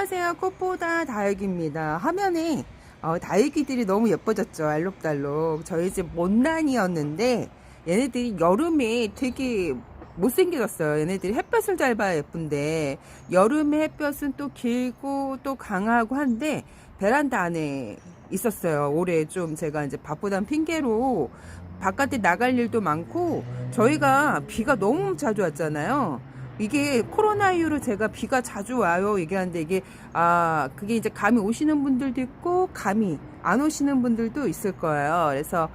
안녕하세요. 꽃보다 다육입니다. 화면에 다육이들이 너무 예뻐졌죠. 알록달록. 저희 집 못난이였는데 얘네들이 여름에 되게 못생겨졌어요. 얘네들이 햇볕을 잘 봐야 예쁜데 여름에 햇볕은 또 길고 또 강하고 한데 베란다 안에 있었어요. 올해 좀 제가 이제 바쁘다는 핑계로 바깥에 나갈 일도 많고 저희가 비가 너무 자주 왔잖아요. 이게 코로나 이후로 제가 비가 자주 와요 얘기하는데 이게 그게 이제 감이 오시는 분들도 있고 감이 안 오시는 분들도 있을 거예요. 그래서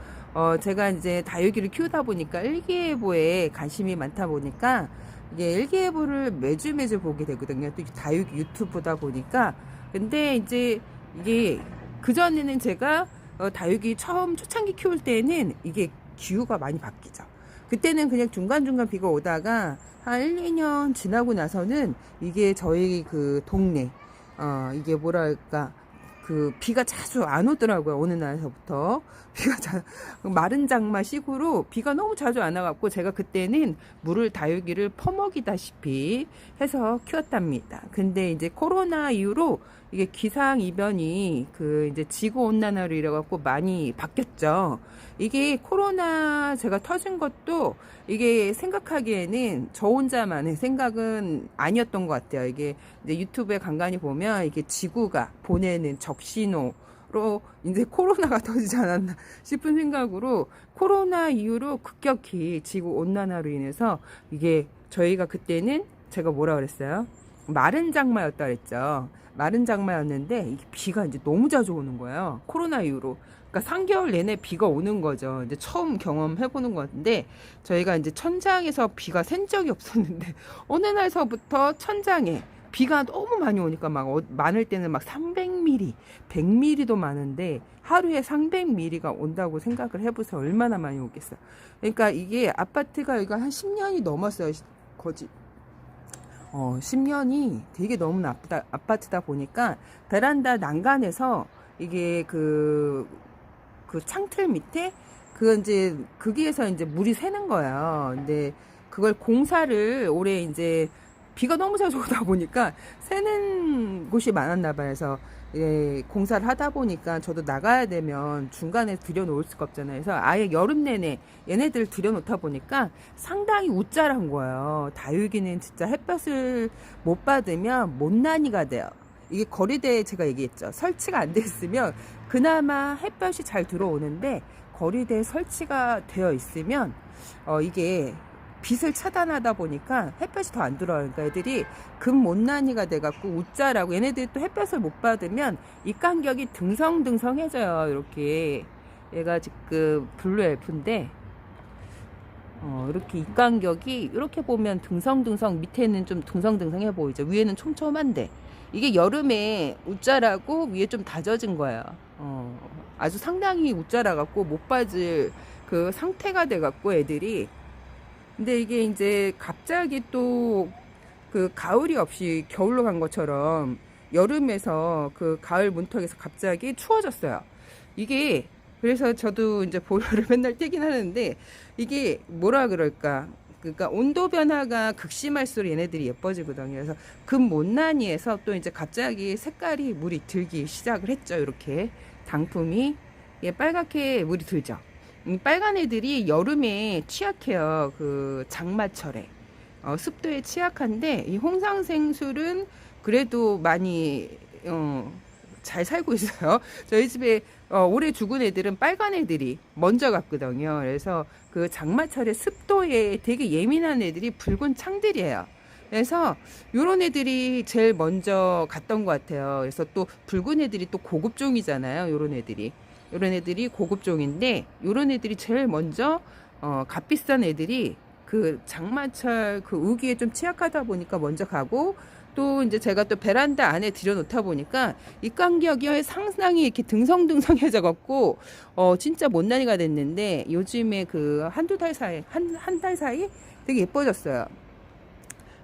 제가 이제 다육이를 키우다 보니까 일기예보에 관심이 많다 보니까 이게 일기예보를 매주 보게 되거든요. 또 다육이 유튜브다 보니까. 근데 이제 이게 그전에는 제가 다육이 처음 초창기 키울 때는 이게 기후가 많이 바뀌죠. 그때는 그냥 중간중간 비가 오다가 한 1, 2년 지나고 나서는 이게 저희 그 동네 이게 뭐랄까 그 비가 자주 안 오더라고요. 어느 날서부터 비가 마른 장마 식으로 비가 너무 자주 안 와갖고 제가 그때는 물을 다육이를 퍼먹이다시피 해서 키웠답니다. 근데 이제 코로나 이후로 이게 기상 이변이 그 이제 지구 온난화로 이래갖고 많이 바뀌었죠. 이게 코로나 제가 터진 것도 이게 생각하기에는 저 혼자만의 생각은 아니었던 것 같아요. 이게 이제 유튜브에 간간히 보면 이게 지구가 보내는 적신호로 이제 코로나가 터지지 않았나 싶은 생각으로 코로나 이후로 급격히 지구 온난화로 인해서 이게 저희가 그때는 제가 뭐라 그랬어요? 마른 장마였다 그랬죠. 마른 장마였는데 이게 비가 이제 너무 자주 오는 거예요. 코로나 이후로. 그러니까 3개월 내내 비가 오는 거죠. 이제 처음 경험해보는 건데 저희가 이제 천장에서 비가 샌 적이 없었는데 어느 날서부터 천장에 비가 너무 많이 오니까 막 많을 때는 막 300mm, 100mm도 많은데 하루에 300mm가 온다고 생각을 해보세요. 얼마나 많이 오겠어요. 그러니까 이게 아파트가 이거 한 10년이 넘었어요. 거짓. 10년이 되게 너무 아파트다 보니까 베란다 난간에서 이게 그 창틀 밑에 이제 거기에서 이제 물이 새는 거예요. 근데 그걸 공사를 올해 이제 비가 너무 자주 오다 보니까 새는 곳이 많았나 봐요. 그래서 공사를 하다 보니까 저도 나가야 되면 중간에 들여놓을 수가 없잖아요. 그래서 아예 여름 내내 얘네들 들여놓다 보니까 상당히 웃자란 거예요. 다육이는 진짜 햇볕을 못 받으면 못난이가 돼요. 이게 거리대에 제가 얘기했죠. 설치가 안 돼 있으면 그나마 햇볕이 잘 들어오는데 거리대에 설치가 되어 있으면 이게 빛을 차단하다 보니까 햇볕이 더 안 들어와요. 그러니까 애들이 금못난이가 돼갖고 웃자라고 얘네들이 또 햇볕을 못 받으면 입간격이 등성등성해져요. 이렇게 얘가 지금 블루 엘프인데 이렇게 입간격이 이렇게 보면 등성등성 밑에는 좀 등성등성해 보이죠. 위에는 촘촘한데 이게 여름에 웃자라고 위에 좀 다져진 거예요. 아주 상당히 웃자라갖고 못 빠질 그 상태가 돼갖고 애들이. 근데 이게 이제 갑자기 또 그 가을이 없이 겨울로 간 것처럼 여름에서 그 가을 문턱에서 갑자기 추워졌어요. 이게 그래서 저도 이제 보일러를 맨날 떼긴 하는데 이게 뭐라 그럴까? 그러니까 온도 변화가 극심할수록 얘네들이 예뻐지거든요. 그래서 금못난이에서 또 이제 갑자기 색깔이 물이 들기 시작을 했죠. 이렇게 당품이 빨갛게 물이 들죠. 빨간 애들이 여름에 취약해요. 그 장마철에 습도에 취약한데 이 홍상생술은 그래도 많이 잘 살고 있어요. 저희 집에 올해 죽은 애들은 빨간 애들이 먼저 갔거든요. 그래서 그 장마철에 습도에 되게 예민한 애들이 붉은 창들이에요. 그래서 요런 애들이 제일 먼저 갔던 것 같아요. 그래서 또 붉은 애들이 또 고급종이잖아요. 요런 애들이 고급종인데 요런 애들이 제일 먼저 값비싼 애들이 그 장마철 그 우기에 좀 취약하다 보니까 먼저 가고 또 이제 제가 또 베란다 안에 들여놓다 보니까 입간격이 상당히 이렇게 등성등성해져 갖고 진짜 못난이가 됐는데 요즘에 그 한두 달 사이 한 달 사이 되게 예뻐졌어요.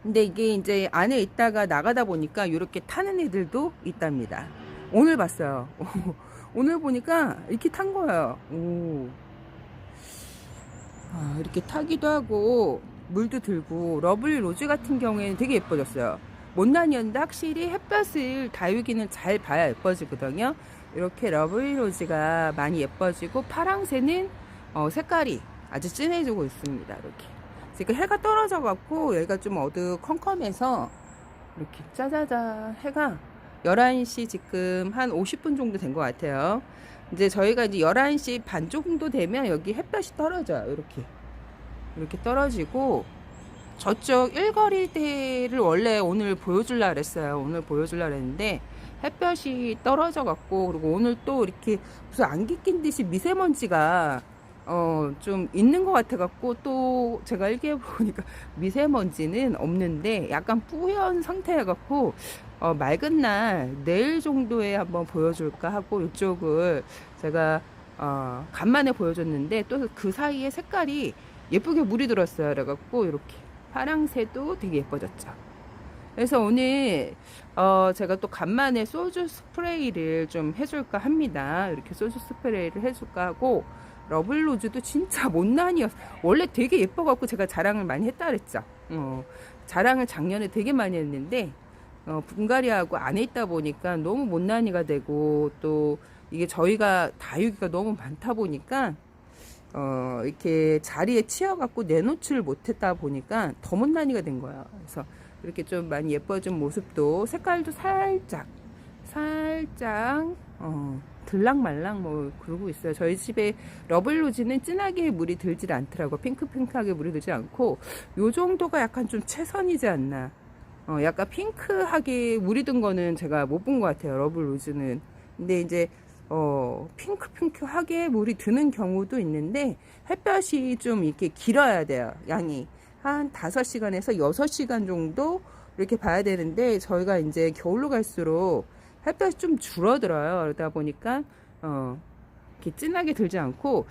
근데 이게 이제 안에 있다가 나가다 보니까 이렇게 타는 애들도 있답니다. 오늘 봤어요. 오늘 보니까 이렇게 탄 거예요. 이렇게 타기도 하고 물도 들고 러블리 로즈 같은 경우에는 되게 예뻐졌어요. 못난이었는데 확실히 햇볕을 다육이는 잘 봐야 예뻐지거든요. 이렇게 러블리로즈가 많이 예뻐지고 파랑새는 색깔이 아주 진해지고 있습니다. 이렇게 지금 해가 떨어져 갖고 여기가 좀 어두컴컴해서 이렇게 짜자자 해가 11시 지금 한 50분 정도 된 것 같아요. 이제 저희가 이제 11시 반 정도 되면 여기 햇볕이 떨어져요. 이렇게 떨어지고 저쪽 일거리대를 원래 오늘 보여주려고 그랬어요. 오늘 보여주려고 그랬는데 햇볕이 떨어져 갖고, 그리고 오늘 또 이렇게 무슨 안개 낀 듯이 미세먼지가 좀 있는 것 같아 갖고, 또 제가 일기에 보니까 미세먼지는 없는데 약간 뿌연 상태여 갖고 맑은 날 내일 정도에 한번 보여줄까 하고 이쪽을 제가 간만에 보여줬는데 또 그 사이에 색깔이 예쁘게 물이 들었어요. 그래갖고 이렇게 파랑새도 되게 예뻐졌죠. 그래서 오늘 제가 또 간만에 소주 스프레이를 좀 해줄까 합니다. 이렇게 소주 스프레이를 해줄까 하고, 러블로즈도 진짜 못난이었어. 원래 되게 예뻐갖고 제가 자랑을 많이 했다 그랬죠. 자랑을 작년에 되게 많이 했는데 분갈이하고 안에 있다 보니까 너무 못난이가 되고, 또 이게 저희가 다육이가 너무 많다 보니까 이렇게 자리에 치여갖고 내놓지를 못했다 보니까 더 못난이가 된 거야. 그래서 이렇게 좀 많이 예뻐진 모습도, 색깔도 살짝 들락말락 뭐 그러고 있어요. 저희 집에 러블로즈는 진하게 물이 들질 않더라고. 핑크핑크하게 물이 들지 않고, 요 정도가 약간 좀 최선이지 않나. 약간 핑크하게 물이 든 거는 제가 못 본 것 같아요, 러블로즈는. 근데 이제 핑크하게 물이 드는 경우도 있는데 햇볕이 좀 이렇게 길어야 돼요. 양이 한 5시간에서 6시간 정도 이렇게 봐야 되는데, 저희가 이제 겨울로 갈수록 햇볕이 좀 줄어들어요. 그러다 보니까 이렇게 진하게 들지 않고,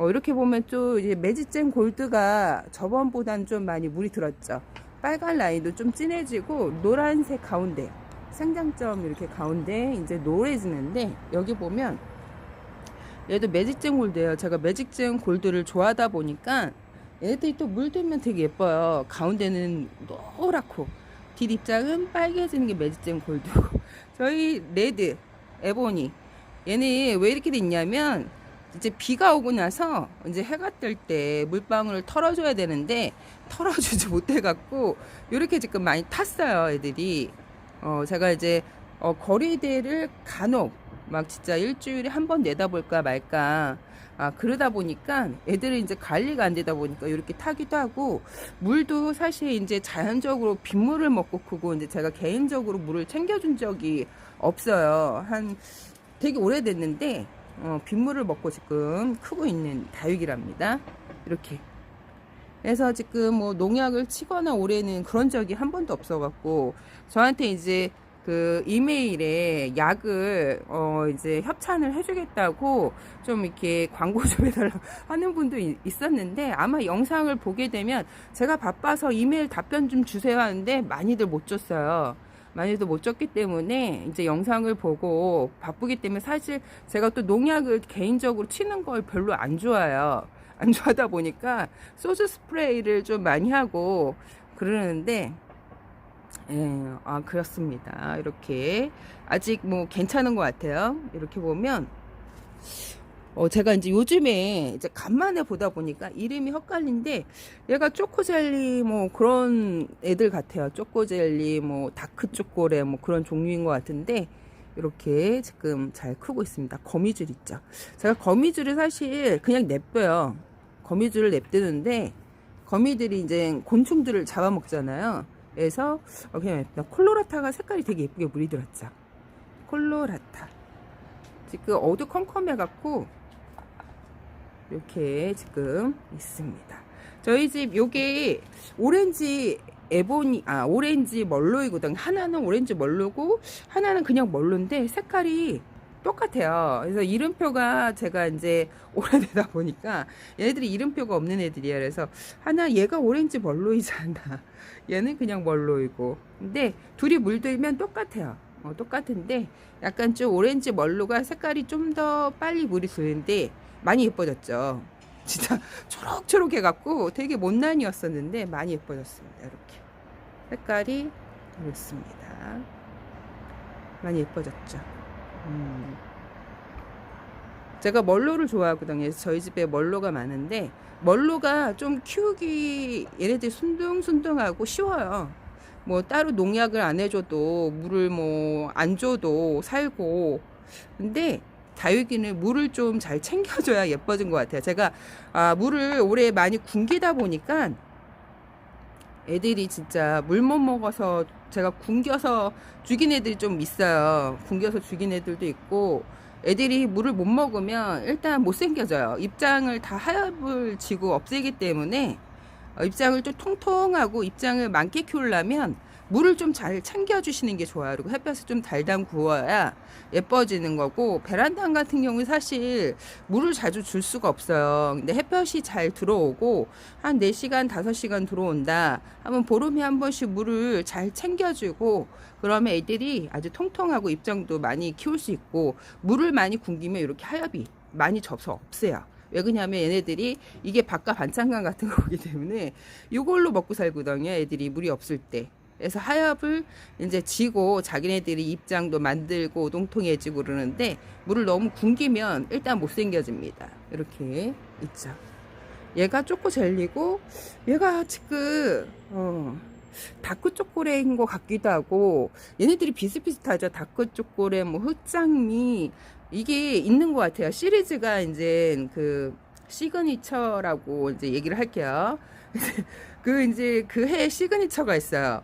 이렇게 보면 또 이제 매직잼 골드가 저번보다는 좀 많이 물이 들었죠. 빨간 라인도 좀 진해지고, 노란색 가운데 생장점 이렇게 가운데 이제 노래지는데, 여기 보면 얘도 매직잼 골드예요. 제가 매직잼 골드를 좋아하다 보니까 얘들이 또 물들면 되게 예뻐요. 가운데는 노랗고 뒷입장은 빨개지는 게 매직잼 골드고, 저희 레드 에보니 얘는 왜 이렇게 됐냐면, 이제 비가 오고 나서 이제 해가 뜰 때 물방울을 털어줘야 되는데 털어주지 못해갖고 이렇게 지금 많이 탔어요, 애들이. 제가 이제 거리대를 간혹 막 진짜 일주일에 한 번 내다볼까 말까, 그러다 보니까 애들은 이제 관리가 안 되다 보니까 이렇게 타기도 하고, 물도 사실 이제 자연적으로 빗물을 먹고 크고, 이제 제가 개인적으로 물을 챙겨준 적이 없어요. 한 되게 오래됐는데 빗물을 먹고 지금 크고 있는 다육이랍니다. 이렇게. 그래서 지금 뭐 농약을 치거나 올해는 그런 적이 한 번도 없어갖고, 저한테 이제 그 이메일에 약을 이제 협찬을 해주겠다고 좀 이렇게 광고 좀 해달라고 하는 분도 있었는데, 아마 영상을 보게 되면 제가 바빠서 이메일 답변 좀 주세요 하는데 많이들 못 줬어요. 많이들 못 줬기 때문에 이제 영상을 보고 바쁘기 때문에, 사실 제가 또 농약을 개인적으로 치는 걸 별로 안 좋아해요. 안 좋아하다 보니까 소주 스프레이를 좀 많이 하고 그러는데, 그렇습니다. 이렇게 아직 뭐 괜찮은 것 같아요. 이렇게 보면 제가 이제 요즘에 이제 간만에 보다 보니까 이름이 헷갈린데, 얘가 초코젤리 뭐 그런 애들 같아요. 초코젤리 뭐 다크 초코레 뭐 그런 종류인 것 같은데, 이렇게 지금 잘 크고 있습니다. 거미줄 있죠. 제가 거미줄을 사실 그냥 냅둬요. 거미줄을 냅두는데 거미들이 이제 곤충들을 잡아먹잖아요. 그래서 그냥 냅둬. 콜로라타가 색깔이 되게 예쁘게 물이 들었죠. 콜로라타 지금 어두컴컴해 갖고 이렇게 지금 있습니다. 저희 집 요게 오렌지 에보니, 오렌지 멀로이거든. 하나는 오렌지 멀로고 하나는 그냥 멀로인데 색깔이 똑같아요. 그래서 이름표가 제가 이제 오래되다 보니까 얘네들이 이름표가 없는 애들이야. 그래서 하나 얘가 오렌지 멀로이잖아. 얘는 그냥 멀로이고. 근데 둘이 물들면 똑같아요. 똑같은데 약간 좀 오렌지 멀로가 색깔이 좀 더 빨리 물이 드는데 많이 예뻐졌죠. 진짜 초록초록 해갖고 되게 못난이었었는데 많이 예뻐졌습니다. 이렇게 색깔이 그렇습니다. 많이 예뻐졌죠. 제가 멀로를 좋아하거든요. 그래서 저희 집에 멀로가 많은데 멀로가 좀 키우기 얘네들이 순둥순둥하고 쉬워요. 뭐 따로 농약을 안 해줘도 물을 뭐 안 줘도 살고. 근데 다육이는 물을 좀 잘 챙겨줘야 예뻐진 것 같아요. 제가 물을 오래 많이 굶기다 보니까 애들이 진짜 물 못 먹어서 제가 굶겨서 죽인 애들이 좀 있어요. 굶겨서 죽인 애들도 있고, 애들이 물을 못 먹으면 일단 못생겨져요. 입장을 다 하엽을 지고 없애기 때문에 입장을 좀 통통하고 입장을 많게 키우려면 물을 좀 잘 챙겨주시는 게 좋아요. 그리고 햇볕을 좀 달달 구워야 예뻐지는 거고, 베란다 같은 경우는 사실 물을 자주 줄 수가 없어요. 근데 햇볕이 잘 들어오고 한 4시간, 5시간 들어온다 하면 보름에 한 번씩 물을 잘 챙겨주고, 그러면 애들이 아주 통통하고 입장도 많이 키울 수 있고, 물을 많이 굶기면 이렇게 하엽이 많이 져서 없어요. 왜 그러냐면 얘네들이 이게 바깥 반찬감 같은 거기 때문에 이걸로 먹고 살거든요. 애들이 물이 없을 때. 그래서 하엽을 이제 지고 자기네들이 입장도 만들고 오동통해지고 그러는데, 물을 너무 굶기면 일단 못생겨집니다. 이렇게 있죠. 얘가 초코 젤리고, 얘가 지금 다크 초콜릿인 것 같기도 하고, 얘네들이 비슷비슷하죠. 다크 초콜릿, 뭐 흑장미, 이게 있는 것 같아요. 시리즈가 이제 그 시그니처라고 이제 얘기를 할게요. 그 이제 그 해 시그니처가 있어요.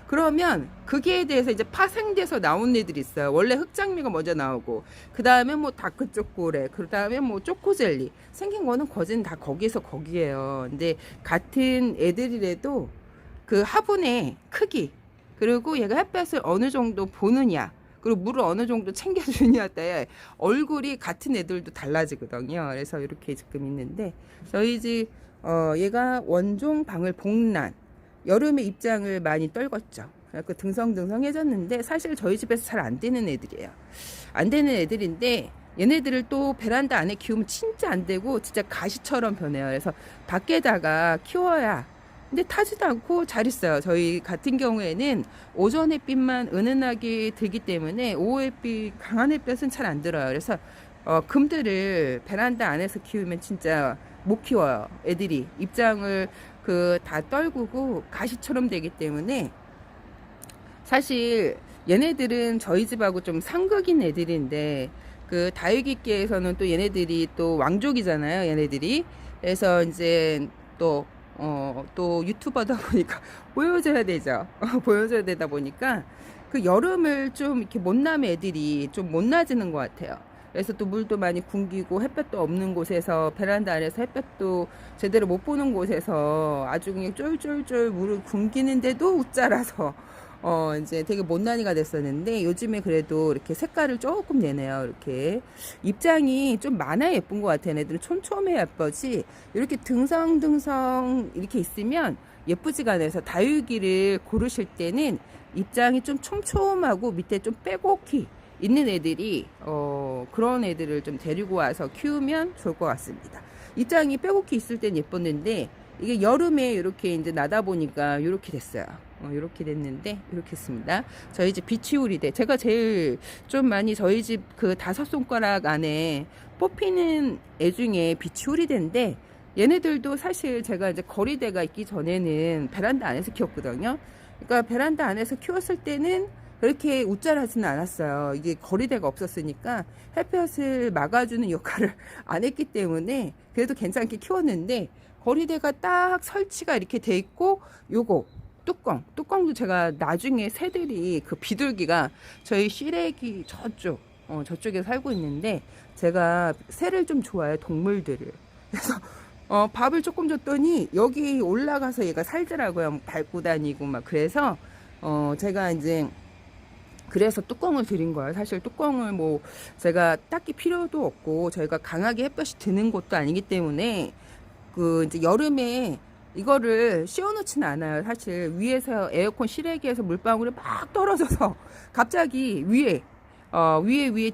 그러면 거기에 대해서 이제 파생돼서 나온 애들이 있어요. 원래 흑장미가 먼저 나오고, 그 다음에 뭐 다크 초콜릿, 그 다음에 뭐 초코젤리, 생긴 거는 거진 다 거기에서 거기에요. 근데 같은 애들이라도 그 화분의 크기, 그리고 얘가 햇볕을 어느 정도 보느냐, 그리고 물을 어느 정도 챙겨주느냐에 따라 얼굴이 같은 애들도 달라지거든요. 그래서 이렇게 지금 있는데, 저희 집 얘가 원종 방울 복란, 여름에 입장을 많이 떨궜죠. 그래서 등성등성해졌는데, 사실 저희 집에서 잘 안 되는 애들이에요. 안 되는 애들인데, 얘네들을 또 베란다 안에 키우면 진짜 안 되고 진짜 가시처럼 변해요. 그래서 밖에다가 키워야, 근데 타지도 않고 잘 있어요. 저희 같은 경우에는 오전 햇빛만 은은하게 들기 때문에 오후 햇빛, 강한 햇볕은 잘 안 들어요. 그래서 금들을 베란다 안에서 키우면 진짜 못 키워요. 애들이 입장을 그 다 떨구고 가시처럼 되기 때문에, 사실 얘네들은 저희 집하고 좀 상극인 애들인데, 그 다육이계에서는 또 얘네들이 또 왕족이잖아요. 얘네들이. 그래서 이제 또 유튜버다 보니까 보여줘야 되죠. 보여줘야 되다 보니까 그 여름을 좀 이렇게 못남 애들이 좀 못나지는 것 같아요. 그래서 또 물도 많이 굶기고 햇볕도 없는 곳에서, 베란다 안에서 햇볕도 제대로 못 보는 곳에서 아주 그냥 쫄쫄쫄 물을 굶기는데도 웃자라서 이제 되게 못난이가 됐었는데, 요즘에 그래도 이렇게 색깔을 조금 내네요. 이렇게 입장이 좀 많아야 예쁜 것 같아요. 애들은 촘촘해야 예쁘지, 이렇게 등성등성 이렇게 있으면 예쁘지가 않아서, 다육이를 고르실 때는 입장이 좀 촘촘하고 밑에 좀 빼곡히 있는 애들이 그런 애들을 좀 데리고 와서 키우면 좋을 것 같습니다. 입장이 빼곡히 있을 땐 예뻤는데, 이게 여름에 이렇게 이제 나다 보니까 이렇게 됐어요. 이렇게 됐는데, 이렇게 했습니다. 저희 집 비치우리대, 제가 제일 좀 많이 저희 집 그 5손가락 안에 뽑히는 애 중에 비치우리대인데, 얘네들도 사실 제가 이제 거리대가 있기 전에는 베란다 안에서 키웠거든요. 그러니까 베란다 안에서 키웠을 때는 그렇게 웃잘하지는 않았어요. 이게 거리대가 없었으니까 햇볕을 막아주는 역할을 안 했기 때문에 그래도 괜찮게 키웠는데, 거리대가 딱 설치가 이렇게 돼 있고, 요거 뚜껑도 제가 나중에 새들이, 그 비둘기가 저희 시래기 저쪽에 살고 있는데, 제가 새를 좀 좋아해요, 동물들을. 그래서 밥을 조금 줬더니 여기 올라가서 얘가 살더라고요. 밟고 다니고 막. 그래서 제가 이제 그래서 뚜껑을 드린 거예요. 사실 뚜껑을 뭐 제가 딱히 필요도 없고, 저희가 강하게 햇볕이 드는 곳도 아니기 때문에 그 이제 여름에 이거를 씌워놓지는 않아요. 사실 위에서 에어컨 실외기에서 물방울이 막 떨어져서 갑자기 위에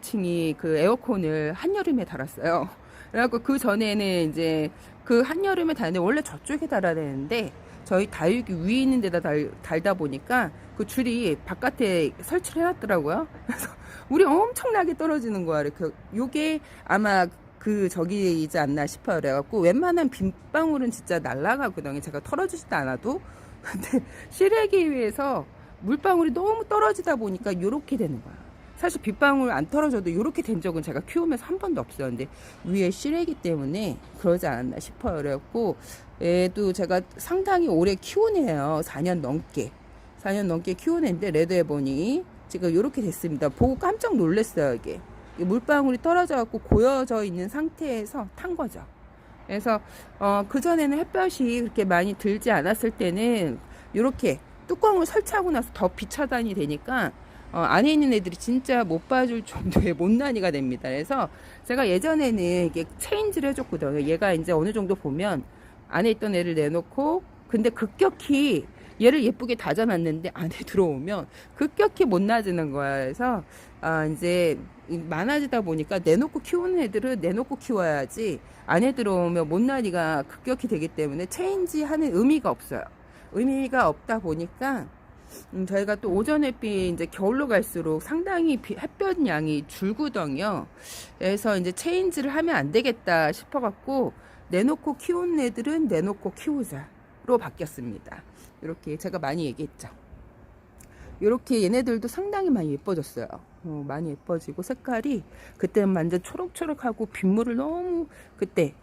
층이 그 에어컨을 한여름에 달았어요. 그래갖고 그 전에는 이제 그 한여름에 달았는데, 원래 저쪽에 달아야 되는데 저희 다육이 위에 있는 데다 달다 보니까 그 줄이 바깥에 설치를 해놨더라고요. 그래서 물이 엄청나게 떨어지는 거야. 이렇게 요게 아마 그 저기이지 않나 싶어요. 그래갖고 웬만한 빗방울은 진짜 날아가거든요. 제가 털어주지도 않아도. 근데 실외기 위해서 물방울이 너무 떨어지다 보니까 요렇게 되는 거야. 사실 빗방울 안 털어져도 요렇게 된 적은 제가 키우면서 한 번도 없어요. 근데 위에 실외기 때문에 그러지 않았나 싶어요. 그래갖고 얘도 제가 상당히 오래 키운 애예요. 4년 넘게 키운 애인데 레드에보니 지금 요렇게 됐습니다. 보고 깜짝 놀랐어요. 이게 물방울이 떨어져 갖고 고여져 있는 상태에서 탄 거죠. 그래서 그전에는 햇볕이 그렇게 많이 들지 않았을 때는 이렇게 뚜껑을 설치하고 나서 더 비차단이 되니까 안에 있는 애들이 진짜 못 봐줄 정도의 못난이가 됩니다. 그래서 제가 예전에는 이게 체인지를 해줬거든요. 얘가 이제 어느 정도 보면 안에 있던 애를 내놓고 근데 급격히 얘를 예쁘게 다져놨는데 안에 들어오면 급격히 못 나지는 거야. 그래서 이제 많아지다 보니까 내놓고 키우는 애들은 내놓고 키워야지 안에 들어오면 못난이가 급격히 되기 때문에 체인지 하는 의미가 없어요. 의미가 없다 보니까 저희가 또 오전 햇빛 이제 겨울로 갈수록 상당히 햇볕 양이 줄거든요. 그래서 이제 체인지를 하면 안 되겠다 싶어갖고 내놓고 키우는 애들은 내놓고 키우자로 바뀌었습니다. 이렇게 제가 많이 얘기했죠. 이렇게 얘네들도 상당히 많이 예뻐졌어요. 많이 예뻐지고 색깔이 그때는 완전 초록초록하고 빗물을 너무 그때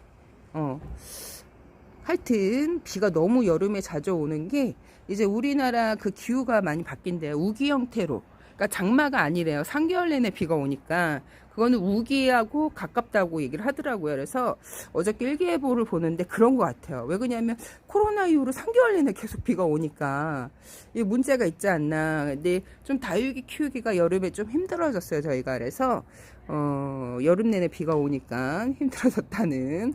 하여튼 비가 너무 여름에 자주 오는 게 이제 우리나라 그 기후가 많이 바뀐대요. 우기 형태로. 그러니까 장마가 아니래요. 3개월 내내 비가 오니까 그거는 우기하고 가깝다고 얘기를 하더라고요. 그래서 어저께 일기예보를 보는데 그런 것 같아요. 왜 그러냐면 코로나 이후로 3개월 내내 계속 비가 오니까 이 문제가 있지 않나. 근데 좀 다육이 키우기가 여름에 좀 힘들어졌어요. 저희가. 그래서 여름 내내 비가 오니까 힘들어졌다는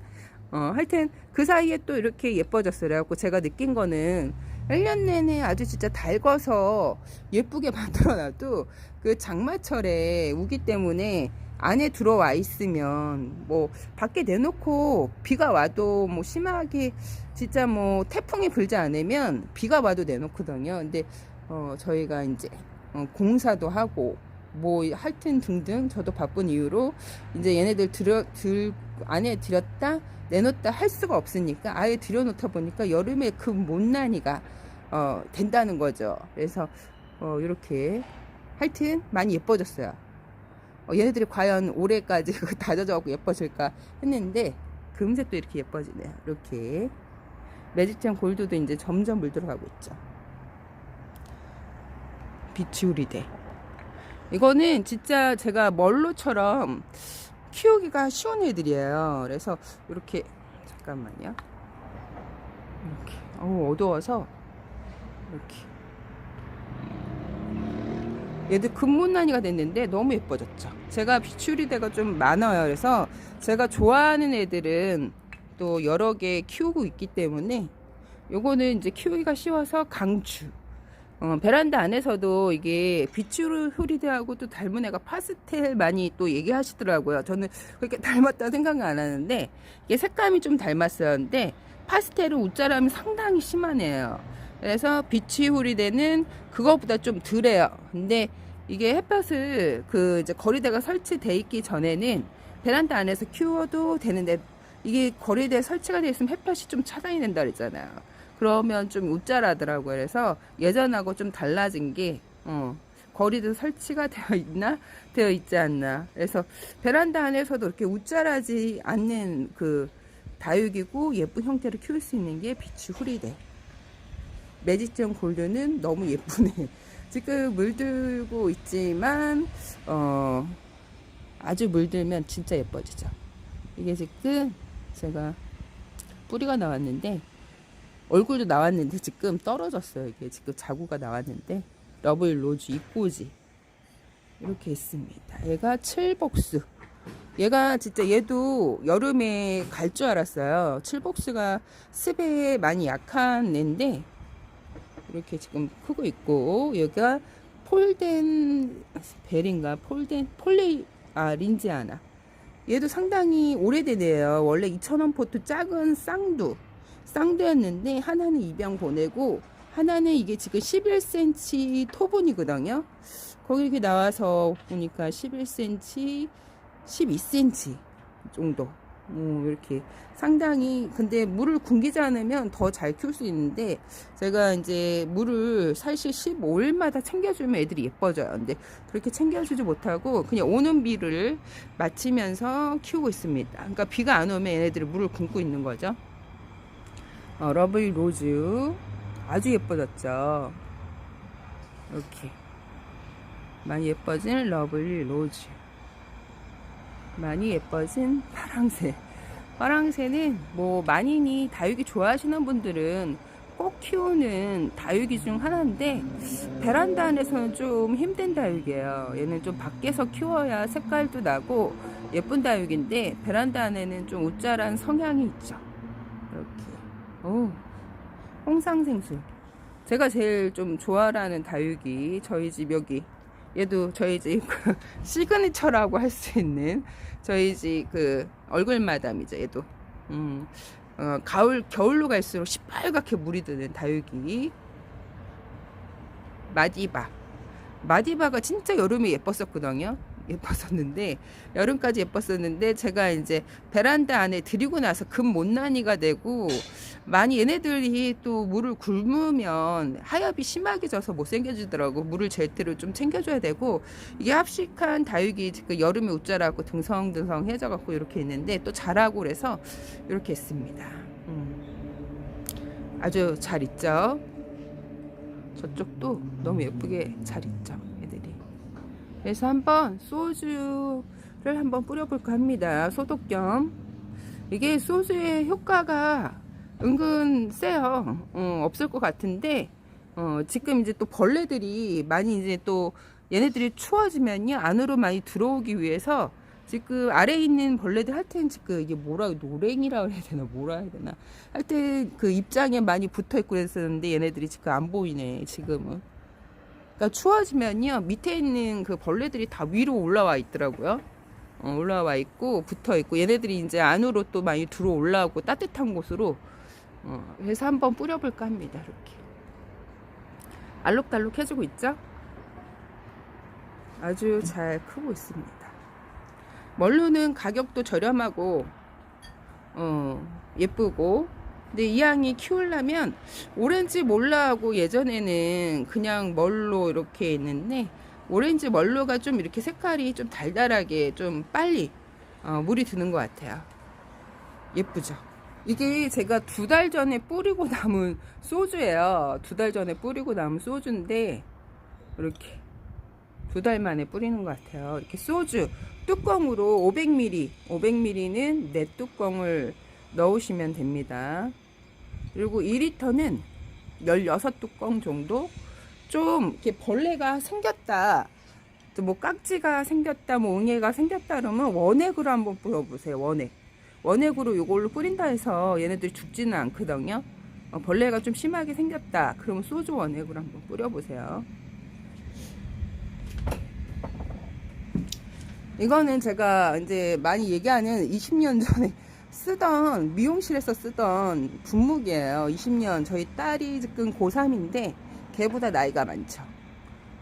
하여튼 그 사이에 또 이렇게 예뻐졌어요. 그래갖고 제가 느낀 거는 1년 내내 아주 진짜 달궈서 예쁘게 만들어놔도 그 장마철에 우기 때문에 안에 들어와 있으면 뭐 밖에 내놓고 비가 와도 뭐 심하게 진짜 뭐 태풍이 불지 않으면 비가 와도 내놓거든요. 근데 저희가 이제 공사도 하고 뭐 하여튼 등등 저도 바쁜 이유로 이제 얘네들 안에 들였다 내놓다 할 수가 없으니까 아예 들여놓다 보니까 여름에 그 못난이가 된다는 거죠. 그래서 이렇게 하여튼 많이 예뻐졌어요. 얘네들이 과연 올해까지 다져져갖고 예뻐질까 했는데 금세 또 이렇게 예뻐지네요. 이렇게 매직젠 골드도 이제 점점 물들어가고 있죠. 비치우리대. 이거는 진짜 제가 멀로처럼 키우기가 쉬운 애들이에요. 그래서 이렇게 잠깐만요. 이렇게 어두워서 이렇게 얘들 금문난이가 됐는데 너무 예뻐졌죠. 제가 비추리대가 좀 많아요. 그래서 제가 좋아하는 애들은 또 여러 개 키우고 있기 때문에 요거는 이제 키우기가 쉬워서 강추. 베란다 안에서도 이게 비추리대하고 또 닮은 애가 파스텔 많이 또 얘기하시더라고요. 저는 그렇게 닮았다 생각은 안 하는데 이게 색감이 좀 닮았어요. 근데 파스텔은 웃자람이 상당히 심한 애예요. 그래서 비치후리대는 그거보다 좀 덜해요. 근데 이게 햇볕을 그 이제 거리대가 설치돼 있기 전에는 베란다 안에서 키워도 되는데 이게 거리대 설치가 되어 있으면 햇볕이 좀 차단이 된다 그랬잖아요. 그러면 좀 웃자라더라고요. 그래서 예전하고 좀 달라진 게 거리도 설치가 되어 있지 않나. 그래서 베란다 안에서도 이렇게 웃자라지 않는 그 다육이고 예쁜 형태로 키울 수 있는 게 비추후리대. 매직젠 골드는 너무 예쁘네. 지금 물들고 있지만 아주 물들면 진짜 예뻐지죠. 이게 지금 제가 뿌리가 나왔는데 얼굴도 나왔는데 지금 떨어졌어요. 이게 지금 자구가 나왔는데 러블 로즈 입꼬지 이렇게 있습니다. 얘가 칠복수. 얘가 진짜 얘도 여름에 갈 줄 알았어요. 칠복수가 습에 많이 약한 애인데 이렇게 지금 크고 있고 얘가 폴덴 벨인가 린지아나. 얘도 상당히 오래된 애예요. 원래 2,000원 포트 작은 쌍두 쌍두였는데 하나는 입양 보내고 하나는 이게 지금 11cm 토분이거든요. 거기 이렇게 나와서 보니까 11cm, 12cm 정도. 이렇게 상당히, 근데 물을 굶기지 않으면 더 잘 키울 수 있는데, 제가 이제 물을 사실 15일마다 챙겨주면 애들이 예뻐져요. 근데 그렇게 챙겨주지 못하고 그냥 오는 비를 맞추면서 키우고 있습니다. 그러니까 비가 안 오면 얘네들이 물을 굶고 있는 거죠. 러블리 로즈 아주 예뻐졌죠. 이렇게 많이 예뻐진 러블리 로즈, 많이 예뻐진 파랑새. 파랑새는 뭐 많이 다육이 좋아하시는 분들은 꼭 키우는 다육이 중 하나인데, 베란다 안에서는 좀 힘든 다육이에요. 얘는 좀 밖에서 키워야 색깔도 나고 예쁜 다육인데, 베란다 안에는 좀 웃자란 성향이 있죠. 이렇게. 홍상생수. 제가 제일 좀 좋아하는 다육이, 저희 집 여기. 얘도 저희 집 시그니처라고 할 수 있는 저희 집 그 얼굴 마담이죠. 얘도 겨울로 갈수록 시뻘겋게 물이 드는 다육이 마디바가 진짜 여름에 예뻤었거든요. 예뻤었는데, 여름까지 예뻤었는데, 제가 이제 베란다 안에 들이고 나서 금못난이가 되고, 많이 얘네들이 또 물을 굶으면 하엽이 심하게 져서 못생겨지더라고. 물을 제때로 좀 챙겨줘야 되고, 이게 합식한 다육이 지금 여름에 웃자라고 등성등성 해져갖고 이렇게 있는데, 또 자라고 그래서 이렇게 했습니다. 아주 잘 있죠. 저쪽도 너무 예쁘게 잘 있죠, 애들이. 그래서 한번 소주를 한번 뿌려볼까 합니다. 소독 겸. 이게 소주의 효과가 은근 세요. 없을 것 같은데, 지금 이제 또 벌레들이 많이 이제 또 얘네들이 추워지면요, 안으로 많이 들어오기 위해서 지금 아래에 있는 벌레들 하여튼 지금 이게 노랭이라고 해야 되나, 뭐라 해야 되나. 하여튼 그 입장에 많이 붙어 있고 그랬었는데, 얘네들이 지금 안 보이네, 지금은. 그러니까 추워지면요, 밑에 있는 그 벌레들이 다 위로 올라와 있더라고요. 올라와 있고 붙어 있고, 얘네들이 이제 안으로 또 많이 들어 올라오고 따뜻한 곳으로. 그래서 한번 뿌려볼까 합니다. 이렇게 알록달록 해주고 있죠. 아주 잘 크고 있습니다. 멀루는 가격도 저렴하고 예쁘고, 근데 이 양이 키우려면 오렌지 몰라하고 예전에는 그냥 멀로 이렇게 있는데, 오렌지 멀로가 좀 이렇게 색깔이 좀 달달하게 좀 빨리 물이 드는 것 같아요. 예쁘죠. 이게 제가 2달 전에 뿌리고 남은 소주예요. 2달 전에 뿌리고 남은 소주인데, 이렇게 2달 만에 뿌리는 것 같아요. 이렇게 소주 뚜껑으로 500ml는 4뚜껑을 넣으시면 됩니다. 그리고 2리터는 16뚜껑 정도. 좀 이렇게 벌레가 생겼다, 뭐 깍지가 생겼다, 뭐 응애가 생겼다 그러면 원액으로 한번 뿌려보세요. 원액으로 이걸로 뿌린다 해서 얘네들이 죽지는 않거든요. 벌레가 좀 심하게 생겼다 그러면 소주 원액으로 한번 뿌려보세요. 이거는 제가 이제 많이 얘기하는 20년 전에 쓰던, 미용실에서 쓰던 분무기예요. 20년, 저희 딸이 지금 고3인데 걔보다 나이가 많죠.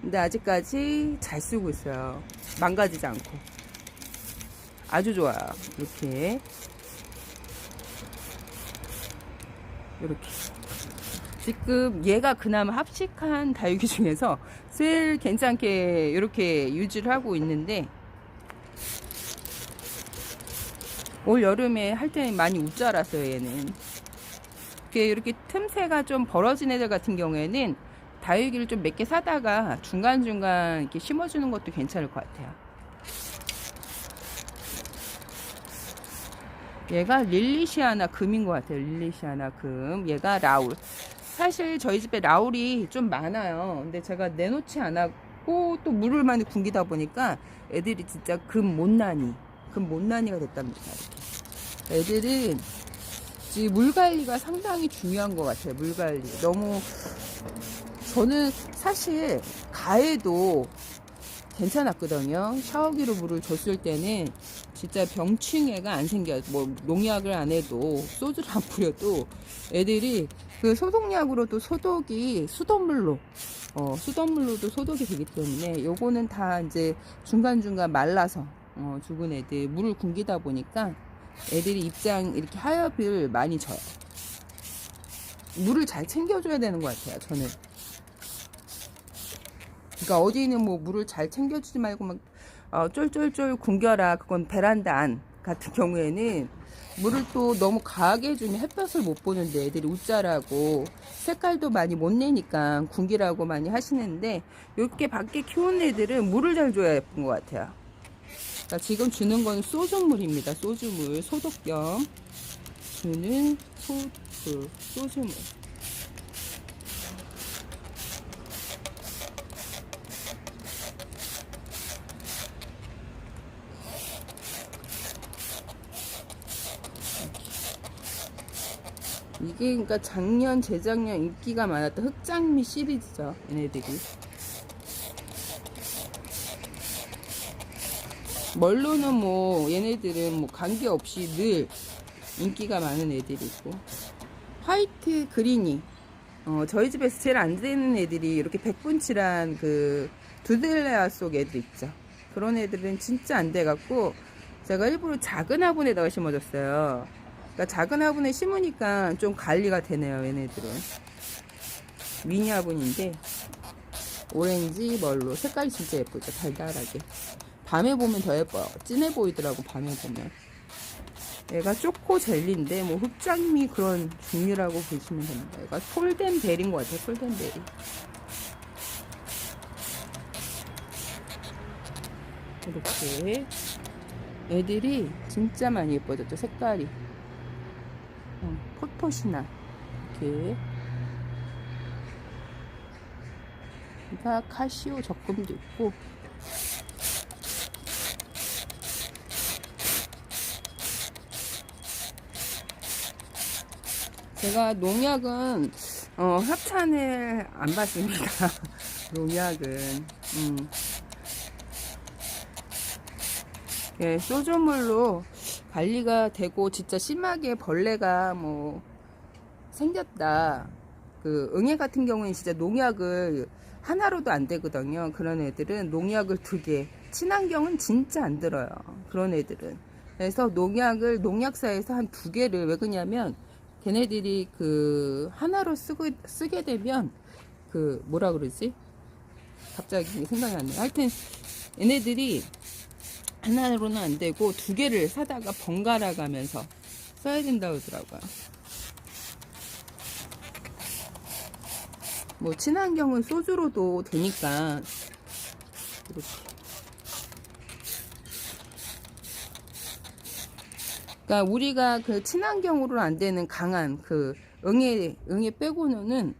근데 아직까지 잘 쓰고 있어요. 망가지지 않고. 아주 좋아요. 이렇게 지금 얘가 그나마 합식한 다육이 중에서 제일 괜찮게 이렇게 유지를 하고 있는데, 올 여름에 할 때는 많이 웃자랐어요. 얘는 이렇게 틈새가 좀 벌어진 애들 같은 경우에는 다육이를 좀 몇 개 사다가 중간중간 이렇게 심어주는 것도 괜찮을 것 같아요. 얘가 릴리시아나 금인 것 같아요. 릴리시아나 금. 얘가 라울. 사실 저희 집에 라울이 좀 많아요. 근데 제가 내놓지 않았고 또 물을 많이 굶기다 보니까 애들이 진짜 금못난이가 됐답니다. 이렇게. 애들은 지금 물 관리가 상당히 중요한 것 같아요. 물 관리. 너무, 저는 사실 가해도 괜찮았거든요. 샤워기로 물을 줬을 때는 진짜 병충해가 안 생겨. 뭐 농약을 안 해도 소주를 안 뿌려도 애들이 그 소독약으로도 소독이 수돗물로도 소독이 되기 때문에 요거는 다 이제 중간중간 말라서 죽은 애들 물을 굶기다 보니까 애들이 입장 이렇게 하엽을 많이 져요. 물을 잘 챙겨줘야 되는 것 같아요, 저는. 그러니까 어디는 뭐 물을 잘 챙겨주지 말고 막 쫄쫄쫄 굶겨라. 그건 베란다 안 같은 경우에는 물을 또 너무 과하게 해주면 햇볕을 못 보는데 애들이 웃자라고 색깔도 많이 못 내니까 굶기라고 많이 하시는데, 이렇게 밖에 키우는 애들은 물을 잘 줘야 예쁜 것 같아요. 그러니까 지금 주는 건 소주물입니다. 소주물, 소독 겸 주는 소주물. 이게 그러니까 작년, 재작년 인기가 많았던 흑장미 시리즈죠, 얘네들이. 멀로는 뭐 얘네들은 뭐 관계없이 늘 인기가 많은 애들이고, 화이트 그린이 저희 집에서 제일 안 되는 애들이 이렇게 백분칠한 그 두들레아 속 애들 있죠. 그런 애들은 진짜 안 돼갖고 제가 일부러 작은 화분에다가 심어줬어요. 그러니까 작은 화분에 심으니까 좀 관리가 되네요. 얘네들은 미니 화분인데 오렌지 멀로 색깔이 진짜 예쁘죠. 달달하게. 밤에 보면 더 예뻐요. 진해 보이더라고, 밤에 보면. 얘가 초코 젤리인데 뭐 흑장미 그런 종류라고 보시면 됩니다. 얘가 폴덴 베리인 것 같아요. 폴덴 베리. 이렇게 애들이 진짜 많이 예뻐졌죠. 색깔이 포토시나 이렇게. 다 카시오 적금도 있고. 제가 농약은 협찬을 안 받습니다. 농약은 예, 소주물로 관리가 되고 진짜 심하게 벌레가 뭐 생겼다. 그 응애 같은 경우는 진짜 농약을 하나로도 안 되거든요. 그런 애들은 농약을 2개. 친환경은 진짜 안 들어요. 그런 애들은. 그래서 농약을 농약사에서 한 2개를, 왜 그러냐면 걔네들이 그 하나로 쓰게 되면 그 뭐라 그러지? 갑자기 생각이 안 나요. 하여튼 얘네들이 하나로는 안 되고 2개를 사다가 번갈아 가면서 써야 된다고 하더라고요. 뭐 친환경은 소주로도 되니까 이렇게. 그러니까 우리가 그 친환경으로 안 되는 강한 그 응애 빼고는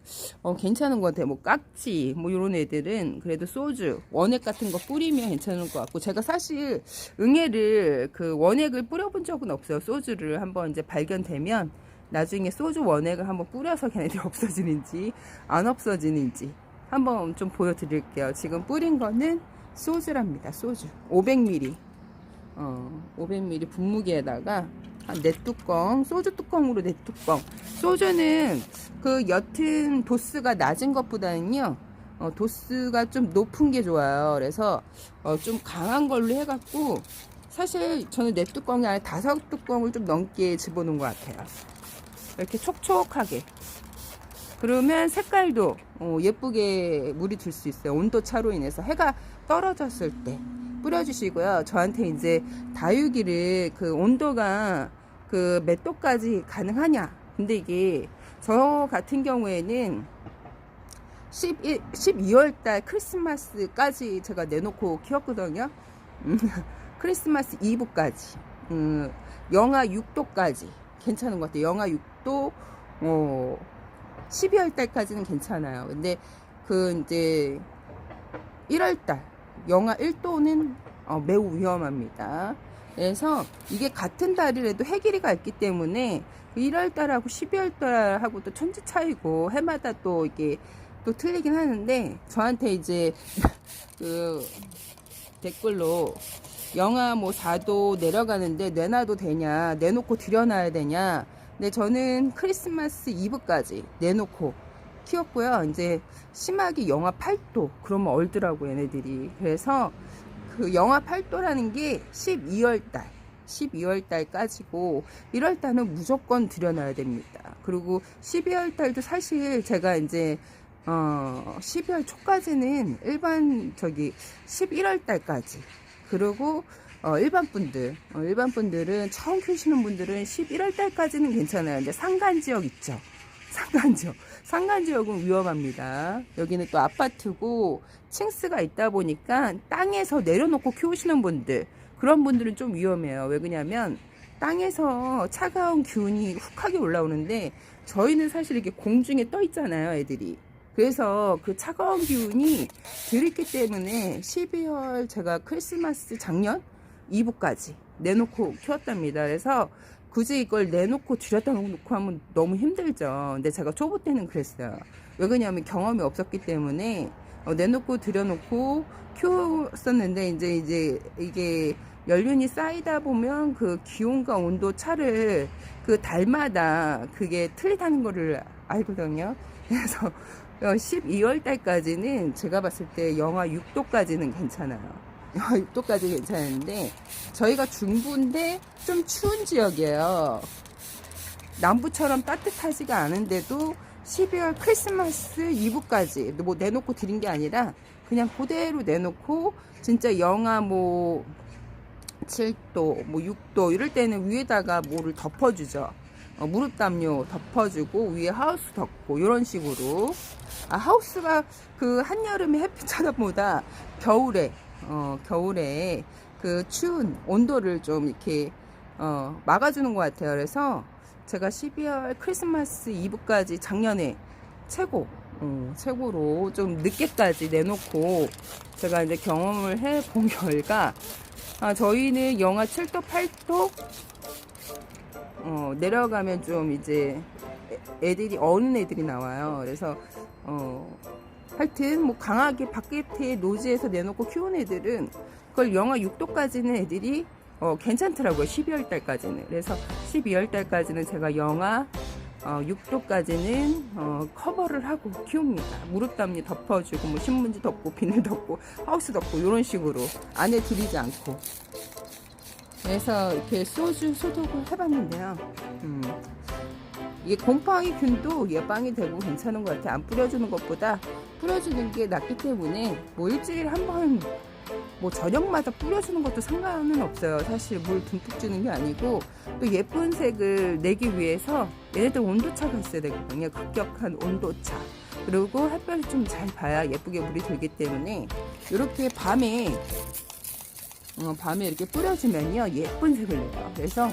괜찮은 것 같아요. 뭐 깍지 뭐 이런 애들은 그래도 소주 원액 같은 거 뿌리면 괜찮을 것 같고, 제가 사실 응애를 그 원액을 뿌려본 적은 없어요. 소주를 한번 이제 발견되면 나중에 소주 원액을 한번 뿌려서 걔네들이 없어지는지 안 없어지는지 한번 좀 보여드릴게요. 지금 뿌린 거는 소주랍니다. 소주 500ml 500ml 분무기에다가 한 4뚜껑, 소주 뚜껑으로 4뚜껑. 소주는 그 옅은 도수가 낮은 것보다는요 도수가 좀 높은 게 좋아요. 그래서 좀 강한 걸로 해갖고, 사실 저는 4뚜껑이 아니라 5뚜껑을 좀 넘게 집어넣은 것 같아요. 이렇게 촉촉하게. 그러면 색깔도 예쁘게 물이 들 수 있어요. 온도 차로 인해서. 해가 떨어졌을 때 뿌려주시고요. 저한테 이제 다육이를 그 온도가 그 몇 도까지 가능하냐. 근데 이게 저 같은 경우에는 12월달 크리스마스까지 제가 내놓고 키웠거든요. 크리스마스 이브까지 영하 6도까지 괜찮은 것 같아요. 영하 6도 12월달까지는 괜찮아요. 근데 그 이제 1월달 영하 1도는 매우 위험합니다. 그래서 이게 같은 달이라도 해길이가 있기 때문에 1월달하고 12월달하고 또 천지 차이고 해마다 또 이게 또 틀리긴 하는데, 저한테 이제 그 댓글로 영하 뭐 4도 내려가는데 내놔도 되냐, 내놓고 들여놔야 되냐. 근데 저는 크리스마스 이브까지 내놓고 키웠고요. 이제 심하게 영하 8도 그러면 얼더라고 얘네들이. 그래서 그 영하 8도라는 게 12월 달까지고 1월 달은 무조건 들여놔야 됩니다. 그리고 12월 달도 사실 제가 이제 12월 초까지는 11월 달까지. 그리고 일반 분들은 처음 키우시는 분들은 11월 달까지는 괜찮아요. 이제 산간 지역 있죠. 산간 지역은 위험합니다. 여기는 또 아파트고 층스가 있다 보니까 땅에서 내려놓고 키우시는 분들, 그런 분들은 좀 위험해요. 왜 그러냐면 땅에서 차가운 기운이 훅하게 올라오는데 저희는 사실 이렇게 공중에 떠 있잖아요, 애들이. 그래서 그 차가운 기운이 들있기 때문에 12월 제가 크리스마스 작년 2부까지 내놓고 키웠답니다. 그래서 굳이 이걸 내놓고 들였다 놓고 하면 너무 힘들죠. 근데 제가 초보 때는 그랬어요. 왜 그러냐면 경험이 없었기 때문에 내놓고 들여놓고 키웠었는데 이제 이게 연륜이 쌓이다 보면 그 기온과 온도 차를 그 달마다 그게 틀리다는 거를 알거든요. 그래서 12월 달까지는 제가 봤을 때 영하 6도까지는 괜찮아요. 영하 6도까지 괜찮은데 저희가 중부인데 좀 추운 지역이에요. 남부처럼 따뜻하지가 않은데도 12월 크리스마스 이브까지 뭐 내놓고 드린 게 아니라 그냥 그대로 내놓고 진짜 영하 뭐 7도 뭐 6도 이럴 때는 위에다가 뭐를 덮어주죠. 무릎 담요 덮어주고 위에 하우스 덮고 이런 식으로. 하우스가 그 한여름에 햇빛 차단보다 겨울에 그 추운 온도를 좀 이렇게 막아주는 것 같아요. 그래서 제가 12월 크리스마스 이브까지 작년에 최고로 좀 늦게까지 내놓고 제가 이제 경험을 해본 결과 저희는 영하 7도 8도 내려가면 좀 이제 애들이 어는 애들이 나와요. 그래서 하여튼 뭐 강하게 바깥에 노지에서 내놓고 키운 애들은 그걸 영하 6도까지는 애들이 괜찮더라고요. 12월 달까지는. 그래서 12월 달까지는 제가 영하 6도까지는 커버를 하고 키웁니다. 무릎 담요 덮어주고 뭐 신문지 덮고 비닐 덮고 하우스 덮고 이런 식으로 안에 들이지 않고. 그래서 이렇게 소독을 해봤는데요. 이게 곰팡이 균도 예방이 되고 괜찮은 것 같아요. 안 뿌려주는 것보다 뿌려주는 게 낫기 때문에 뭐 일주일에 한 번 뭐 저녁마다 뿌려주는 것도 상관은 없어요. 사실 물 듬뿍 주는 게 아니고 또 예쁜 색을 내기 위해서 얘네들 온도차가 있어야 되거든요. 급격한 온도차. 그리고 햇볕을 좀 잘 봐야 예쁘게 물이 들기 때문에 이렇게 밤에 이렇게 뿌려주면요 예쁜 색을 내요. 그래서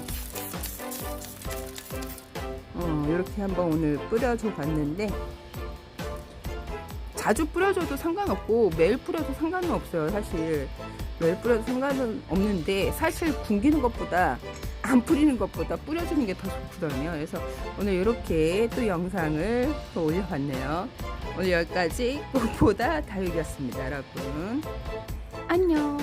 이렇게 한번 오늘 뿌려줘 봤는데 자주 뿌려줘도 상관없고 매일 뿌려도 상관은 없어요. 사실 매일 뿌려도 상관은 없는데 사실 굶기는 것보다 안 뿌리는 것보다 뿌려주는 게 더 좋거든요. 그래서 오늘 이렇게 또 영상을 또 올려봤네요. 오늘 여기까지 꽃보다 다육이었습니다. 여러분 안녕.